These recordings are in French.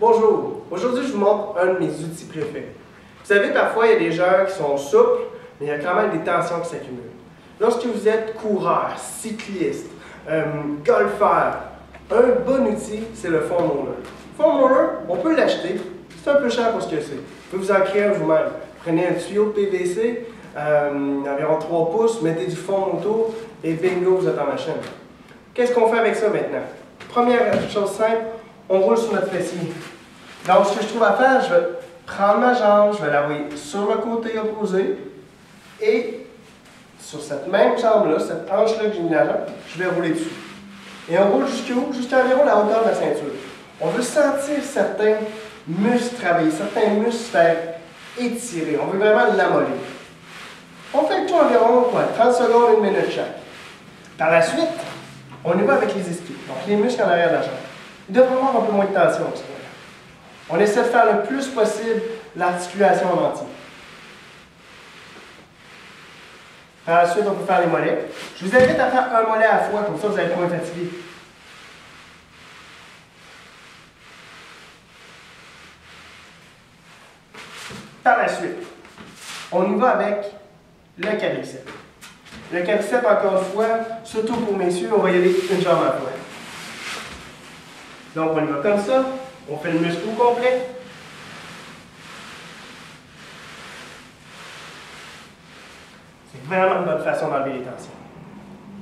Bonjour, aujourd'hui je vous montre un de mes outils préférés. Vous savez, parfois il y a des gens qui sont souples, mais il y a quand même des tensions qui s'accumulent. Lorsque vous êtes coureur, cycliste, golfeur, un bon outil, c'est le foam roller. Le foam roller, on peut l'acheter, c'est un peu cher pour ce que c'est. Vous pouvez vous en créer un vous-même. Prenez un tuyau PVC, environ 3 pouces, mettez du foam autour et bingo, vous êtes en machine. Qu'est-ce qu'on fait avec ça maintenant? Première chose simple, on roule sur notre fessier. Donc, ce que je trouve à faire, je vais prendre ma jambe, je vais l'envoyer sur le côté opposé et sur cette même jambe-là, cette hanche-là que j'ai mis la jambe, je vais rouler dessus. Et on roule jusqu'où? Jusqu'à environ la hauteur de la ceinture. On veut sentir certains muscles travailler, certains muscles se faire étirer. On veut vraiment l'amollir. On fait le tout environ 30 secondes, 1 minute chaque. Par la suite, on y va avec les ischios, donc les muscles en arrière de la jambe. Il devrait avoir un peu moins de tension. On essaie de faire le plus possible l'articulation en entier. Par la suite, on peut faire les mollets. Je vous invite à faire un mollet à la fois, comme ça vous n'allez pas être fatigué. Par la suite, on y va avec le quadriceps. Le quadriceps, encore une fois, surtout pour messieurs, on va y aller une jambe à la fois. Donc, on y va comme ça. On fait le muscle au complet. C'est vraiment une bonne façon d'enlever les tensions.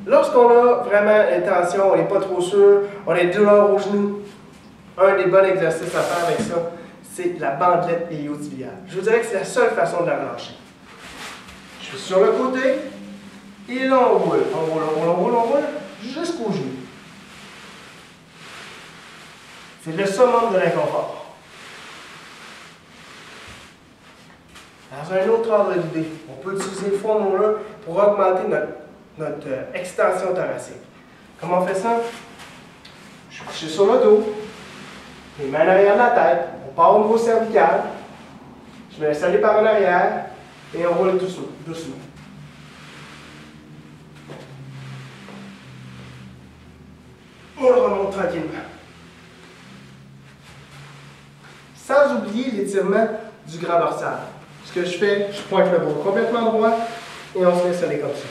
Lorsqu'on a vraiment une tension, on n'est pas trop sûr, on a des douleurs aux genoux, un des bons exercices à faire avec ça, c'est la bandelette iliotibiale. Je vous dirais que c'est la seule façon de la relâcher. Je suis sur le côté, et là on roule, on roule, on roule, on roule, on roule, jusqu'au genou. C'est le summum de l'inconfort. Dans un autre ordre d'idée, on peut utiliser le foam roller pour augmenter notre extension thoracique. Comment on fait ça? Je suis couché sur le dos, les mains en arrière de la tête, on part au niveau cervical, je me laisse aller par en arrière et on roule doucement. On le remonte tranquillement. Sans oublier l'étirement du grand dorsal. Ce que je fais, je pointe le bras complètement droit et on se laisse aller comme ça.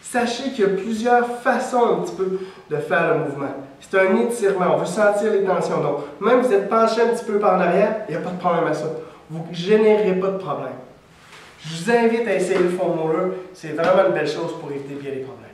Sachez qu'il y a plusieurs façons un petit peu de faire le mouvement. C'est un étirement, on veut sentir les tensions. Donc, même si vous êtes penché un petit peu par en arrière, il n'y a pas de problème à ça. Vous ne générez pas de problème. Je vous invite à essayer le foam roller. C'est vraiment une belle chose pour éviter bien les problèmes.